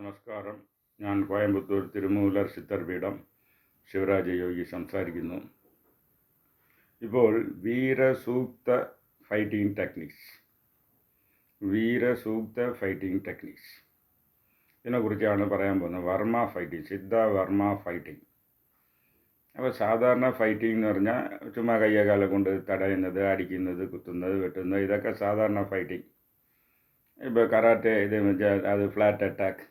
നമസ്കാരം. ഞാൻ കോയമ്പത്തൂർ തിരുമൂലർ സിത്തർപീഠം ശിവരാജയോഗി സംസാരിക്കുന്നു. ഇപ്പോൾ വീരസൂക്ത ഫൈറ്റിംഗ് ടെക്നിക്സ് ഇതിനെക്കുറിച്ചാണ് പറയാൻ പോകുന്നത്. Varma fighting, Siddha Varma fighting. അപ്പോൾ സാധാരണ ഫൈറ്റിംഗ് എന്ന് പറഞ്ഞാൽ ചുമ്മാ കയ്യകാലം കൊണ്ട് തടയുന്നത്, അടിക്കുന്നത്, കുത്തുന്നത്, വെട്ടുന്നത്, ഇതൊക്കെ സാധാരണ ഫൈറ്റിംഗ്. ഇപ്പോൾ കരാട്ടെ ഇത് വെച്ചാൽ അത് flat attack,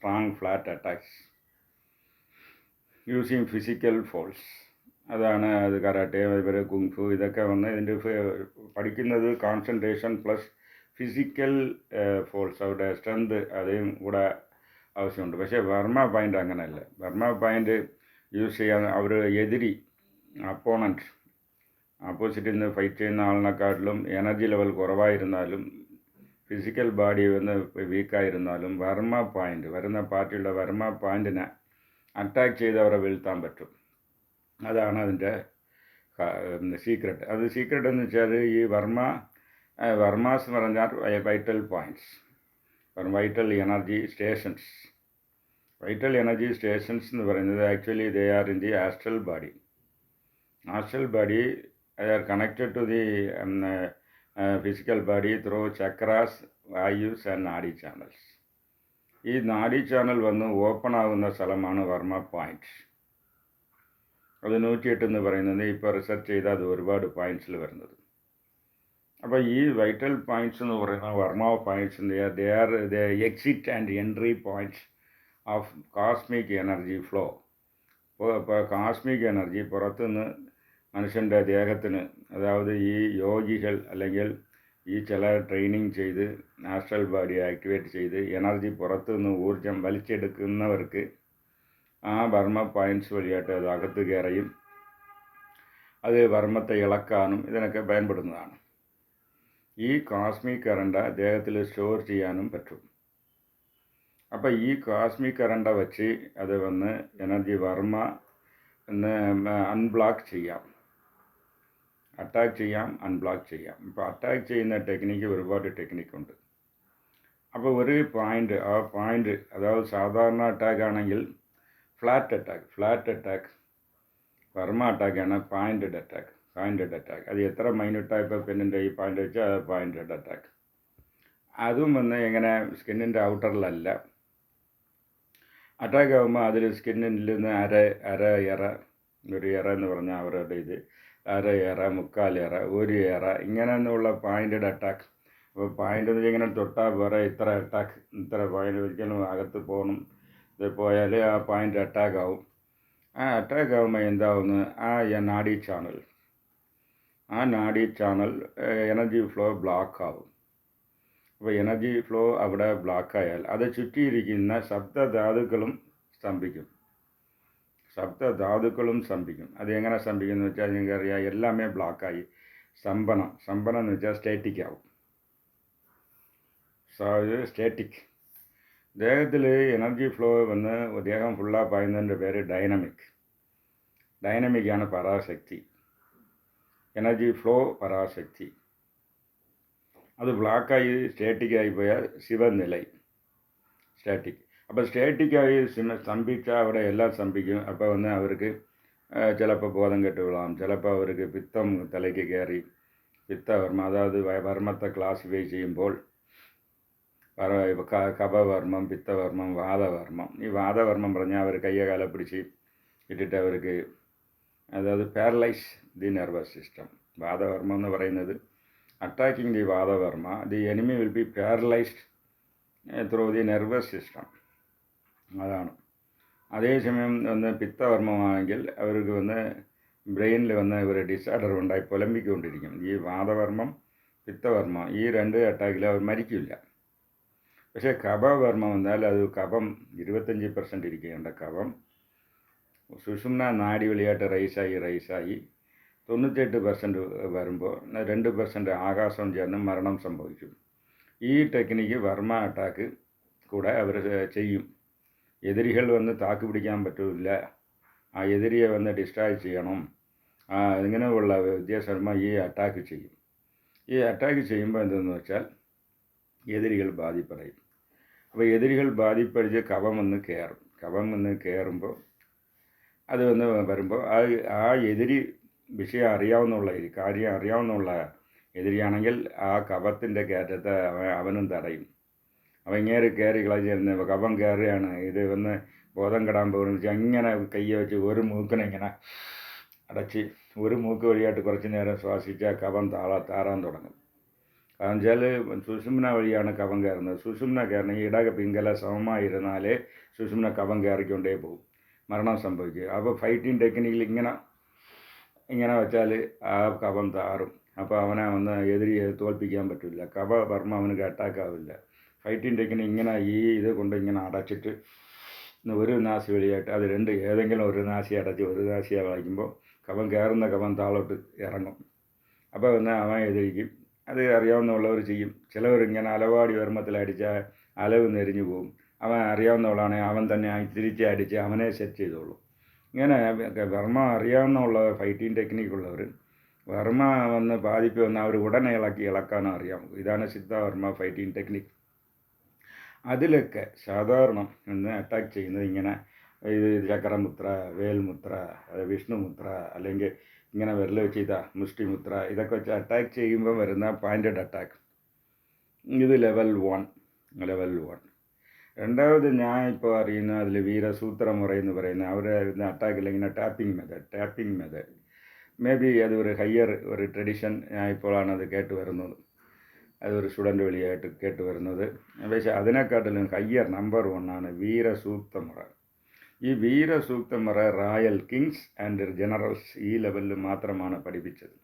strong flat attacks using physical force. അതാണ് അത് കരാട്ടെ, അതുപോലെ കുങ്ഫു, ഇതൊക്കെ വന്ന് ഇതിൻ്റെ പഠിക്കുന്നത് കോൺസെൻട്രേഷൻ പ്ലസ് ഫിസിക്കൽ ഫോഴ്സ്, അവരുടെ സ്ട്രെങ്ത് അതും കൂടെ ആവശ്യമുണ്ട്. പക്ഷേ വർമ്മ പോയിൻ്റ് അങ്ങനെയല്ല. വർമ്മ പോയിൻ്റ് യൂസ് ചെയ്യാൻ അവർ ഓപ്പോസിറ്റിൽ നിന്ന് ഫൈറ്റ് ചെയ്യുന്ന ആളിനെക്കാട്ടിലും എനർജി ലെവൽ കുറവായിരുന്നാലും ഫിസിക്കൽ ബോഡി ഒന്ന് വീക്കായിരുന്നാലും വരുന്ന പാർട്ടിയുടെ വർമ്മ പോയിൻറ്റിനെ അറ്റാക്ക് ചെയ്ത് അവരെ വീഴ്ത്താൻ പറ്റും. അതാണ് അതിൻ്റെ സീക്രട്ട്. അത് സീക്രട്ട് എന്ന് വെച്ചാൽ ഈ വർമാസ് എന്ന് പറഞ്ഞാൽ vital points, vital energy stations എന്ന് പറയുന്നത് actually they are in the astral body. They are connected to the physical body through chakras, vayus and nadi channels. ഈ നാഡി ചാനൽ വന്ന് ഓപ്പൺ ആകുന്ന സ്ഥലമാണ് വർമ്മ പോയിൻറ്റ്. അത് 108 എന്ന് പറയുന്നത് ഇപ്പോൾ റിസർച്ച് ചെയ്താൽ അത് ഒരുപാട് പോയിൻറ്റ്സിൽ വരുന്നത്. അപ്പോൾ ഈ വൈറ്റൽ പോയിൻറ്റ്സ് എന്ന് പറയുന്ന Varma points they are the exit and entry points of cosmic energy flow. ഇപ്പോൾ കോസ്മിക് എനർജി പുറത്തുനിന്ന് മനുഷ്യൻ്റെ ദേഹത്തിന്, അതായത് ഈ യോഗികൾ അല്ലെങ്കിൽ ഈ ചില ട്രെയിനിങ് ചെയ്ത് ആസ്ട്രൽ ബോഡി ആക്ടിവേറ്റ് ചെയ്ത് എനർജി പുറത്തുനിന്ന് ഊർജം വലിച്ചെടുക്കുന്നവർക്ക് ആ വർമ്മ പോയിൻറ്റ്സ് വഴിയായിട്ട് അത് അകത്ത് കയറിയും അത് വർമ്മത്തെ ഇളക്കാനും ഇതിനൊക്കെ பயன்படுന്നതാണ്. ഈ കോസ്മിക് കറണ്ട് ദേഹത്തിൽ സ്റ്റോർ ചെയ്യാനും പറ്റും. അപ്പോൾ ഈ കോസ്മിക് കറണ്ട് വെച്ച് അത് വന്ന് എനർജി വർമ്മ അൺബ്ലോക്ക് ചെയ്യാം, അറ്റാക്ക് ചെയ്യാം, അൺബ്ലോക്ക് ചെയ്യാം. ഇപ്പോൾ അറ്റാക്ക് ചെയ്യുന്ന ടെക്നിക്ക് ഒരുപാട് ടെക്നിക്കുണ്ട്. അപ്പോൾ ഒരു പോയിൻ്റ്, ആ പോയിൻ്റ്, അതായത് സാധാരണ അറ്റാക്ക് ആണെങ്കിൽ ഫ്ലാറ്റ് അറ്റാക്ക്, വർമ്മ അറ്റാക്കാണ് പോയിൻറ്റഡ് അറ്റാക്ക്. അത് എത്ര മൈന്യൂട്ടായപ്പോൾ പെണ്ണിൻ്റെ ഈ പോയിൻ്റ് വെച്ചാൽ അത് പോയിൻറ്റഡ് അറ്റാക്ക്. അതും വന്ന് എങ്ങനെ സ്കിന്നിൻ്റെ ഔട്ടറിലല്ല. അറ്റാക്ക് ആകുമ്പോൾ അതിൽ സ്കിന്നിൽ നിന്ന് ഒരു എറ എന്ന് പറഞ്ഞാൽ അവരുടെ ഇത് അര എറ, മുക്കാൽ എറ, ഒരു എറ, ഇങ്ങനെയൊന്നുള്ള പോയിൻറ്റഡ് അറ്റാക്ക്. അപ്പോൾ പോയിൻ്റ് എന്ന് വെച്ചാൽ ഇങ്ങനെ തൊട്ടാൽ വേറെ ഇത്ര പോയിൻ്റ് ഒരിക്കലും അകത്ത് പോകണം. ഇത് പോയാൽ ആ പോയിൻ്റ് അറ്റാക്ക് ആവും. ആ അറ്റാക്ക് ആകുമ്പോൾ എന്താവുന്നു, ആ നാഡി ചാനൽ എനർജി ഫ്ലോ ബ്ലോക്ക് ആവും. അപ്പോൾ എനർജി ഫ്ലോ അവിടെ ബ്ലോക്കായാൽ അത് ചുറ്റിയിരിക്കുന്ന ശബ്ദധാതുക്കളും സ്തംഭിക്കും. അത് എങ്ങനെ സ്തംഭിക്കുമെന്ന് വെച്ചാൽ നിങ്ങൾക്കറിയാം, എല്ലാമേ ബ്ലോക്കായി സ്തംഭനം എന്ന് വെച്ചാൽ സ്റ്റാറ്റിക് ആവും. സ്റ്റാറ്റിക് ദേഹത്തിൽ എനർജി ഫ്ലോ വന്ന് ദേഹം ഫുള്ളാ പായുന്നതിൻ്റെ പേര് ഡൈനമിക്കാണ് പരാശക്തി. എനർജി ഫ്ലോ പരാശക്തി. അത് ബ്ലോക്കായി സ്റ്റാറ്റിക്കായി പോയാൽ ശിവനില സ്റ്റാറ്റിക്. അപ്പോൾ സ്റ്റാറ്റിക്കായി സ്തംഭിച്ചാൽ അവിടെ എല്ലാം സ്തംഭിക്കും. അപ്പോൾ വന്ന് അവർക്ക് ചിലപ്പോൾ ബോധം കെട്ട് വീഴാം, ചിലപ്പോൾ അവർക്ക് പിത്തം തലയ്ക്ക് കയറി പിത്തവർമ്മ, അതായത് വർമ്മത്തെ ക്ലാസിഫൈ ചെയ്യുമ്പോൾ കഫവർമ്മം, പിത്തവർമ്മം, വാതവർമ്മം. ഈ വാതവർമ്മം പറഞ്ഞാൽ അവർ കയ്യകാല പിടിച്ച് ഇട്ടിട്ട് അവർക്ക്, അതായത് പാരലൈസ് ദി നെർവസ് സിസ്റ്റം. വാതവർമ്മം എന്ന് പറയുന്നത് attacking the Vada Varma, the enemy will be paralyzed through the nervous system. അതാണ്. അതേസമയം വന്ന് പിത്തവർമ്മമാണെങ്കിൽ അവർക്ക് വന്ന് ബ്രെയിനിൽ വന്ന് ഒരു ഡിസോർഡർ ഉണ്ടായി പുലമ്പിക്കൊണ്ടിരിക്കും. ഈ വാതവർമ്മം, പിത്തവർമ്മം, ഈ രണ്ട് അറ്റാക്കിൽ അവർ മരിക്കില്ല. പക്ഷേ കഫവർമ്മം വന്നാൽ അത് കഫം 25% ഇരിക്കേണ്ട കഫം സുഷുമ്ന നാഡി വഴിയായിട്ട് റൈസായി 98% വരുമ്പോൾ 2% ആകാശം ചേർന്ന് മരണം സംഭവിക്കും. ഈ ടെക്നിക്ക് വർമ്മ അറ്റാക്ക് കൂടെ അവർ ചെയ്യും. എതിരികൾ വന്ന് താക്ക് പിടിക്കാൻ പറ്റില്ല, ആ എതിരിയെ വന്ന് ഡിസ്ട്രോയ് ചെയ്യണം, ഇങ്ങനെയുള്ള വിദ്യാശർമ്മ ഈ അറ്റാക്ക് ചെയ്യും. ഈ അറ്റാക്ക് ചെയ്യുമ്പോൾ എന്തെന്ന് വെച്ചാൽ എതിരികൾ ബാധിപ്പടയും. അപ്പോൾ എതിരികൾ ബാധിപ്പടിച്ച് കഫം വന്ന് കയറും. കഫം വന്ന് കയറുമ്പോൾ അത് വന്ന് വരുമ്പോൾ ആ എതിരി വിഷയം അറിയാവുന്നുള്ള കാര്യം അറിയാവുന്നുള്ള എതിരിയാണെങ്കിൽ ആ കഫത്തിൻ്റെ കയറ്റത്തെ അവനും തടയും. അവൻ ഇങ്ങേര് കയറി കളഞ്ഞിരുന്ന കഫം കയറുകയാണ്, ഇത് വന്ന് ബോധം കെടാൻ പോകുന്നത് വെച്ചാൽ ഇങ്ങനെ കയ്യെ വെച്ച് ഒരു മൂക്കിനെ ഇങ്ങനെ അടച്ച് ഒരു മൂക്ക് വഴിയായിട്ട് കുറച്ച് നേരം ശ്വാസിച്ചാൽ കഫം താറാൻ തുടങ്ങും. കാരണം വെച്ചാൽ സുഷുമ്ന വഴിയാണ് കഫം കയറുന്നത്. സുഷുമ്ന കയറണം, ഈ ഇടക പിങ്കല സമമായിരുന്നാലേ സുഷുമ്ന കഫം കയറിക്കൊണ്ടേ പോകും, മരണം സംഭവിക്കുക. അപ്പോൾ ഫൈറ്റിംഗ് ടെക്നിക്കിൽ ഇങ്ങനെ വെച്ചാൽ ആ കഫം താറും. അപ്പോൾ അവനെ വന്ന് എതിരി തോൽപ്പിക്കാൻ പറ്റില്ല. കഫവർമ്മ അവനക്ക് അറ്റാക്കാവില്ല. ഫൈറ്റിംഗ് ടെക്നിക്ക് ഇങ്ങനെ ഇത് കൊണ്ട് ഇങ്ങനെ അടച്ചിട്ട് ഒരു നാസി വഴിയായിട്ട് അത് ഏതെങ്കിലും ഒരു നാസി അടച്ച് ഒരു നാസിയെ വായിക്കുമ്പോൾ കഫം കയറുന്ന കഫം താളോട്ട് ഇറങ്ങും. അപ്പോൾ വന്ന് അവൻ എതിരിക്കും. അത് അറിയാവുന്നവർ ചെയ്യും. ചിലവർ ഇങ്ങനെ അലവാടി വർമ്മത്തിലടിച്ചാൽ അലവ് നെരിഞ്ഞു പോകും. അവൻ അറിയാവുന്നവളാണെങ്കിൽ അവൻ തന്നെ തിരിച്ചടിച്ച് അവനെ സെറ്റ് ചെയ്തോളും. ഇങ്ങനെ വർമ്മ അറിയാവുന്നുള്ള ഫൈറ്റിംഗ് ടെക്നിക്കുള്ളവർ വർമ്മ വന്ന് ബാധിപ്പ് വന്ന് അവർ ഉടനെ ഇളക്കാനും അറിയാം. ഇതാണ് സിദ്ധവർമ്മ ഫൈറ്റിംഗ് ടെക്നിക്ക്. അതിലൊക്കെ സാധാരണ ഒന്ന് അറ്റാക്ക് ചെയ്യുന്നത് ഇങ്ങനെ ഇത് ചക്രമുദ്ര, വേൽമുദ്ര, വിഷ്ണുമുദ്ര, അല്ലെങ്കിൽ ഇങ്ങനെ വിരൽ വെച്ച് മുഷ്ടിമുദ്ര, ഇതൊക്കെ വെച്ച് അറ്റാക്ക് ചെയ്യുമ്പോൾ വരുന്ന പോയിൻറ്റഡ് അറ്റാക്ക്. ഇത് ലെവൽ 1. രണ്ടാമത് ഞാൻ ഇപ്പോൾ അറിയുന്ന അതിൽ വീരസൂത്രമുറ എന്ന് പറയുന്ന അവരുടെ അറ്റാക്കിൽ ഇങ്ങനെ ടാപ്പിംഗ് മെത്തേഡ് മേ ബി അത് ഒരു ഹയർ ഒരു ട്രഡീഷൻ. ഞാൻ ഇപ്പോഴാണ് അത് കേട്ട് വരുന്നത്. അതൊരു സ്റ്റുഡൻ്റ് വഴിയായിട്ട് കേട്ട് വരുന്നത്. പക്ഷേ അതിനെക്കാട്ടിലും ഹയ്യർ നമ്പർ 1 വീരസൂക്തമുറ. ഈ വീരസൂക്തമുറ റോയൽ കിങ്സ് ആൻഡ് ജനറൽസ് ഈ ലെവലിൽ മാത്രമാണ് പഠിപ്പിച്ചത്.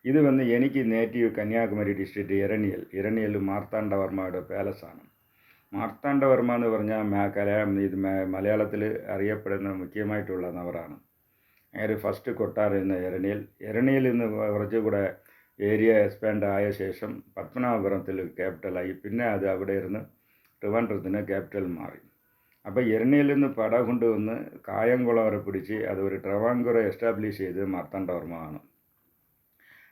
ഇത് വന്ന് എനിക്ക് നേറ്റീവ് കന്യാകുമാരി ഡിസ്ട്രിക്റ്റ് ഇരണിയൽ മാർത്താണ്ഡവർമ്മയുടെ പാലസാണ്. മാർത്താണ്ഡവർമ്മ എന്ന് പറഞ്ഞാൽ ഇത് മലയാളത്തിൽ അറിയപ്പെടുന്ന മുഖ്യമായിട്ടുള്ള നവറാണ്. ഒരു ഫസ്റ്റ് കൊട്ടാരം ഇന്ന് ഇരണിയിൽ നിന്ന് കുറച്ചുകൂടെ ഏരിയ എക്സ്പാൻഡ് ആയ ശേഷം പത്മനാഭപുരത്തിൽ ക്യാപിറ്റലായി. പിന്നെ അത് അവിടെ ഇരുന്ന് ട്രിവാൻഡ്രത്തിന് ക്യാപിറ്റൽ മാറി. അപ്പോൾ ഇരണിയിൽ നിന്ന് പട കൊണ്ടുവന്ന് കായംകുളം വരെ പിടിച്ച് അത് ഒരു ട്രവാങ്കുറം എസ്റ്റാബ്ലിഷ് ചെയ്ത് മാർത്താണ്ഡവർമ്മയാണ്.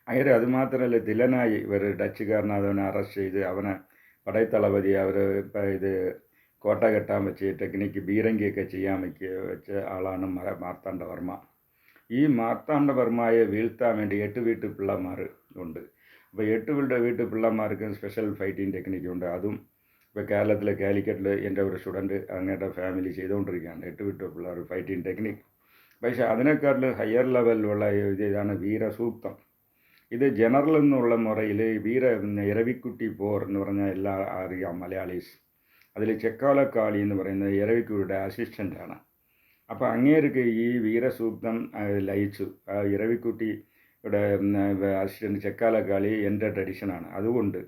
അങ്ങനെ അതുമാത്രമല്ല, തിലനായി ഒരു ഡച്ചുകാരനെ അവനെ അറസ്റ്റ് ചെയ്ത് അവനെ പടയത്തളപതി അവർ ഇത് കോട്ട കെട്ടാൻ വെച്ച് ടെക്നിക്ക് ബീരങ്കിയൊക്കെ ചെയ്യാൻ വെച്ച ആളാണ് മാർത്താണ്ഡവർമ്മ. ഈ മാർത്താണ്ഡവർമ്മയെ വീഴ്ത്താൻ വേണ്ടി 8 വീട്ടു പിള്ളമാർ ഉണ്ട്. അപ്പോൾ 8 വീട്ടു പിള്ളമാർക്ക് സ്പെഷ്യൽ ഫൈറ്റിംഗ് ടെക്നിക്കുണ്ട്. അതും ഇപ്പോൾ കേരളത്തിലെ കാലിക്കറ്റിൽ എൻ്റെ ഒരു സ്റ്റുഡൻറ്റ് അങ്ങയുടെ ഫാമിലി ചെയ്തുകൊണ്ടിരിക്കുകയാണ് 8 വീട്ടു പിള്ളേർ ഫൈറ്റിംഗ് ടെക്നിക്ക്. പക്ഷേ അതിനേക്കാട്ടിലും ഹയർ ലെവലിലുള്ള ഇതാണ് വീരസൂക്തം. ഇത് ജനറൽ എന്നുള്ള മുറയിൽ ഇരവിക്കുട്ടി പോർ എന്ന് പറഞ്ഞാൽ എല്ലാം അറിയാം മലയാളീസ്. അതിൽ ചെക്കാലക്കാളി എന്ന് പറയുന്നത് ഇരവിക്കുട്ടിയുടെ അസിസ്റ്റൻ്റാണ്. അപ്പോൾ അങ്ങേർക്ക് ഈ വീരസൂക്തം ലയിച്ചു. ഇരവിക്കുട്ടിയുടെ അസിസ്റ്റൻ്റ് ചെക്കാലക്കാളി എൻ്റെ ട്രഡീഷനാണ്. അതുകൊണ്ട്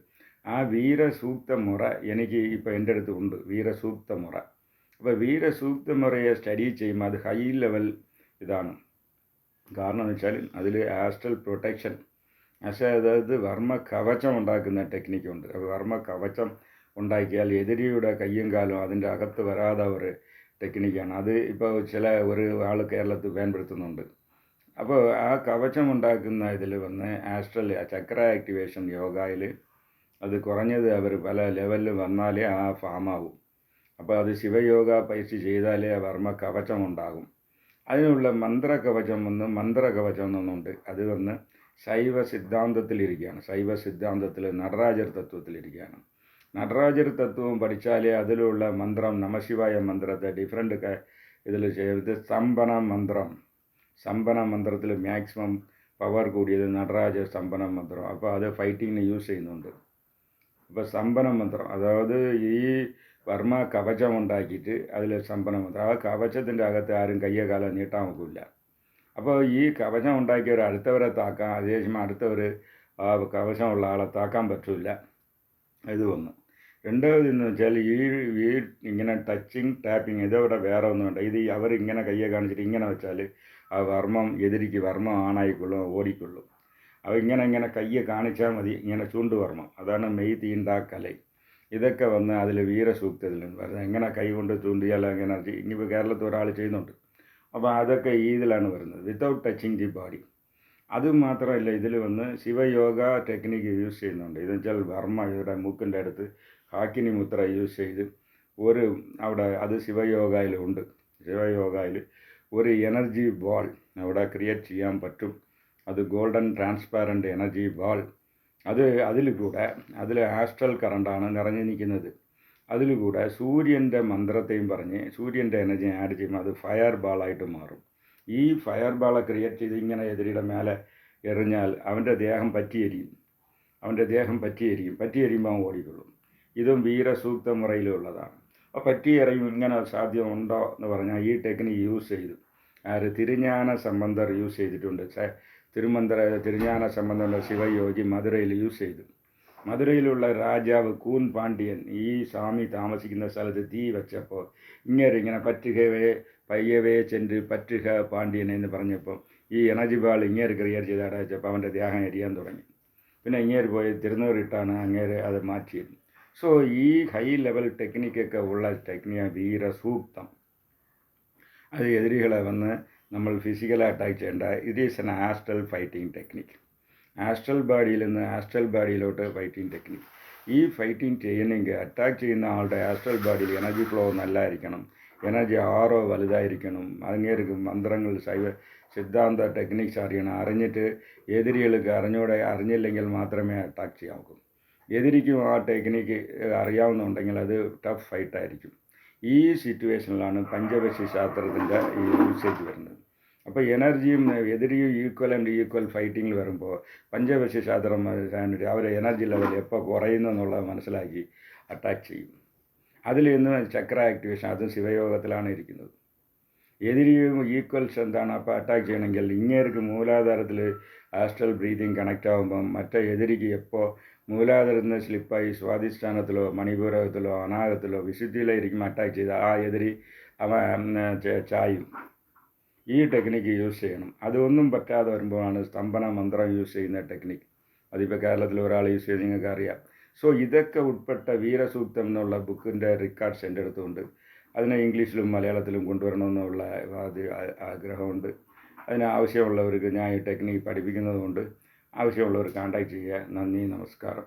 ആ വീരസൂക്തമുറ എനിക്ക് ഇപ്പോൾ എൻ്റെ അടുത്ത് ഉണ്ട്, വീരസൂക്തമുറ. അപ്പോൾ വീരസൂക്തമുറയെ സ്റ്റഡി ചെയ്യുമ്പോൾ അത് ഹൈ ലെവൽ ഇതാണ്. കാരണം എന്ന് വെച്ചാൽ അതിൽ ആസ്ട്രൽ പ്രൊട്ടക്ഷൻ, അതായത് വർമ്മ കവചം ഉണ്ടാക്കുന്ന ടെക്നിക്കുണ്ട്. അപ്പോൾ വർമ്മ കവചം ഉണ്ടാക്കിയാൽ എതിരിയുടെ കയ്യും കാലും അതിൻ്റെ അകത്ത് വരാതെ ഒരു ടെക്നിക്കാണ്. അത് ഇപ്പോൾ ഒരു ആൾ കേരളത്തിൽ பயன்படுത്തുന്നുണ്ട്. അപ്പോൾ ആ കവചം ഉണ്ടാക്കുന്ന ഇതിൽ വന്ന് ആസ്ട്രൽ ചക്ര ആക്ടിവേഷൻ യോഗയിൽ അത് കുറഞ്ഞത് അവർ പല ലെവലിൽ വന്നാലേ ആ ഫാമാവും. അപ്പോൾ അത് ശിവയോഗ പൈസ ചെയ്താലേ വർമ്മ കവചം ഉണ്ടാകും. അതിനുള്ള മന്ത്രകവചം എന്നൊന്നുണ്ട്. അത് വന്ന് ശൈവ സിദ്ധാന്തത്തിലിരിക്കുകയാണ്. ശൈവ സിദ്ധാന്തത്തിൽ നടരാജർ തത്വത്തിലിരിക്കുകയാണ്. നടരാജർ തത്വം പഠിച്ചാലേ അതിലുള്ള മന്ത്രം നമശിവായ മന്ത്രത്തെ ഡിഫറെൻ്റ് ഇതിൽ ചെയ്ത് സ്തംഭന മന്ത്രത്തിൽ മാക്സിമം പവർ കൂടിയത് നടരാജ സ്തംഭന മന്ത്രം. അപ്പോൾ അത് ഫൈറ്റിങ്ങിന് യൂസ് ചെയ്യുന്നുണ്ട്. അപ്പോൾ സ്തംഭന മന്ത്രം, അതായത് ഈ വർമ്മ കവചം ഉണ്ടാക്കിയിട്ട് അതിൽ സ്തംഭന മന്ത്രം, ആ കവചത്തിൻ്റെ അകത്ത് ആരും കയ്യോ കാലോ നീട്ടാൻ നോക്കില്ല. അപ്പോൾ ഈ കവചം ഉണ്ടാക്കിയവർ അടുത്തവരെ താക്കാൻ, അതേസമയം അടുത്തവർ ആ കവചമുള്ള ആളെ താക്കാൻ പറ്റില്ല. ഇത് ഒന്ന്. രണ്ടാമതെന്ന് വെച്ചാൽ ഈ ഇങ്ങനെ ടച്ചിങ് ടാപ്പിങ് ഇതവിടെ വേറെ ഒന്നും വേണ്ട. ഇത് അവരിങ്ങനെ കയ്യെ കാണിച്ചിട്ട് ഇങ്ങനെ വെച്ചാൽ ആ എതിരിക്ക് വർമ്മം ആണായിക്കൊള്ളും, ഓടിക്കൊള്ളും. അപ്പോൾ ഇങ്ങനെ കയ്യെ കാണിച്ചാൽ മതി, ഇങ്ങനെ ചൂണ്ടുവർമ്മം. അതാണ് മെയ് തീണ്ടാക്കലൈ. ഇതൊക്കെ വന്ന് അതിൽ വീരസൂക്തത്തിലുണ്ട്. വരുന്നത് എങ്ങനെ കൈ കൊണ്ട് ചൂണ്ടിയാൽ അങ്ങനെ ഇനിയിപ്പോൾ കേരളത്തിൽ ഒരാൾ ചെയ്യുന്നുണ്ട്. അപ്പോൾ അതൊക്കെ ഇതിലാണ് വരുന്നത്, വിത്തൗട്ട് ടച്ചിങ് ദി ബോഡി. അത് മാത്രമല്ല, ഇതിൽ വന്ന് ശിവയോഗ ടെക്നിക്ക് യൂസ് ചെയ്യുന്നുണ്ട്. ഇതെന്ന് വെച്ചാൽ വർമ്മ ഇവിടെ മൂക്കിൻ്റെ അടുത്ത് ഹാക്കിനി മുദ്ര യൂസ് ചെയ്ത് ഒരു അവിടെ അത് ശിവയോഗയിലുണ്ട്. ശിവയോഗയിൽ ഒരു എനർജി ബാൾ അവിടെ ക്രിയേറ്റ് ചെയ്യാൻ പറ്റും. അത് ഗോൾഡൻ ട്രാൻസ്പാരൻ്റ് എനർജി ബാൾ. അതിൽ ആസ്ട്രൽ കറണ്ടാണ് നിറഞ്ഞു നിൽക്കുന്നത്. അതിലൂടെ സൂര്യൻ്റെ മന്ത്രത്തെയും പറഞ്ഞ് സൂര്യൻ്റെ എനർജി ആഡ് ചെയ്യുമ്പോൾ അത് ഫയർ ബാളായിട്ട് മാറും. ഈ ഫയർ ബാളെ ക്രിയേറ്റ് ചെയ്ത് ഇങ്ങനെ എതിരിയുടെ മേലെ എറിഞ്ഞാൽ അവൻ്റെ ദേഹം പറ്റിയെരിയും. പറ്റിയെരിയുമ്പോൾ അവൻ ഓടിക്കൊള്ളും. ഇതും വീരസൂക്ത മുറയിലുള്ളതാണ്. അപ്പോൾ പറ്റിയെറിയും ഇങ്ങനെ സാധ്യമുണ്ടോ എന്ന് പറഞ്ഞാൽ ഈ ടെക്നിക്ക് യൂസ് ചെയ്തു തിരുஞான സംബന്ധർ യൂസ് ചെയ്തിട്ടുണ്ട്. തിരുஞான സംബന്ധ ശിവയോഗി മധുരയിൽ യൂസ് ചെയ്തു. മധുരയിലുള്ള രാജാവ് കൂൻ പാണ്ഡ്യൻ ഈ സ്വാമി താമസിക്കുന്ന സ്ഥലത്ത് തീ വെച്ചപ്പോൾ ഇങ്ങനെ പയ്യവേ ചെன்று പറ്റുക പാണ്ഡ്യൻ എന്ന് പറഞ്ഞപ്പോൾ ഈ എനർജി ബാൾ ക്രിയേറ്റ് ചെയ്ത് അടച്ചപ്പോൾ അവൻ്റെ ദേഹം എരിയാൻ തുടങ്ങി. പിന്നെ പോയി തിരുനൂറിട്ടാണ് അത് മാറ്റിയത്. സോ ഈ ഹൈ ലെവൽ ടെക്നിക്കൊക്കെ ഉള്ള ടെക്നിക്കാണ് വീരസൂക്തം. അത് എതിരികളെ വന്ന് നമ്മൾ ഫിസിക്കലി അറ്റാക്ക് ചെയ്യേണ്ട. It is an astral fighting technique. Astral ബാഡിയിൽ നിന്ന് ആസ്ട്രൽ ബാഡിയിലോട്ട് ഫൈറ്റിംഗ് ടെക്നിക്ക്. ഈ ഫൈറ്റിംഗ് ചെയ്യണമെങ്കിൽ അറ്റാക്ക് ചെയ്യുന്ന ആളുടെ ആസ്ട്രൽ ബാഡിയിൽ എനർജി ഫ്ലോ നല്ലതായിരിക്കണം, എനർജി ആറോ വലുതായിരിക്കണം. അങ്ങേർക്ക് മന്ത്രങ്ങൾ സിദ്ധാന്ത ടെക്നിക്സ് അറിയണം. അറിഞ്ഞിട്ട് എതിരികൾക്ക് അറിഞ്ഞില്ലെങ്കിൽ മാത്രമേ അറ്റാക്ക് ചെയ്യാൻ നോക്കൂ. എതിരിക്കും ആ ടെക്നിക്ക് അറിയാവുന്നുണ്ടെങ്കിൽ അത് ടഫ് ഫൈറ്റായിരിക്കും. ഈ സിറ്റുവേഷനിലാണ് പഞ്ചവശി ശാസ്ത്രത്തിൻ്റെ ഈ യൂസേജ് വരുന്നത്. അപ്പോൾ എനർജിയും എതിരിയും ഈക്വൽ ഫൈറ്റിങ്ങിൽ വരുമ്പോൾ പഞ്ചവശി ശാസ്ത്രം അവരുടെ എനർജി ലെവൽ എപ്പോൾ കുറയുന്നു എന്നുള്ളത് മനസ്സിലാക്കി അറ്റാക്ക് ചെയ്യും. അതിൽ നിന്ന് ചക്ര ആക്ടിവേഷൻ, അതും ശിവയോഗത്തിലാണ് ഇരിക്കുന്നത്. എതിരിയും ഈക്വൽസ് എന്താണ് അപ്പോൾ അറ്റാക്ക് ചെയ്യണമെങ്കിൽ ഇങ്ങേർക്ക് മൂലാധാരത്തിൽ ആസ്ട്രൽ ബ്രീതിങ് കണക്റ്റ് ആകുമ്പം മറ്റേ എതിരിക്ക് എപ്പോൾ മൂലാധാരത്തിൽ നിന്ന് സ്ലിപ്പായി സ്വാധിഷ്ഠാനത്തിലോ മണിപൂരകത്തിലോ അനാഗത്തിലോ വിശുദ്ധിയിലോ ഇരിക്കുമ്പോൾ അറ്റാക്ക് ചെയ്ത് ആ എതിരി ചായും. ഈ ടെക്നിക്ക് യൂസ് ചെയ്യണം. അതൊന്നും പറ്റാതെ വരുമ്പോഴാണ് സ്തംഭന മന്ത്രം യൂസ് ചെയ്യുന്ന ടെക്നിക്ക്. അതിപ്പോൾ കേരളത്തിൽ ഒരാൾ യൂസ് ചെയ്ത് നിങ്ങൾക്ക് അറിയാം. സോ ഇതൊക്കെ ഉൾപ്പെട്ട വീരസൂക്തം എന്നുള്ള ബുക്കിൻ്റെ റെക്കോർഡ്സ് എൻ്റെ അടുത്തുണ്ട്. അതിനെ ഇംഗ്ലീഷിലും മലയാളത്തിലും കൊണ്ടുവരണമെന്നുള്ള ആഗ്രഹമുണ്ട്. അതിന് ആവശ്യമുള്ളവർക്ക് ഞാൻ ഈ ടെക്നിക്ക് പഠിപ്പിക്കുന്നതുകൊണ്ട് ആവശ്യമുള്ളവർ കോൺടാക്റ്റ് ചെയ്യുക. നന്ദി, നമസ്കാരം.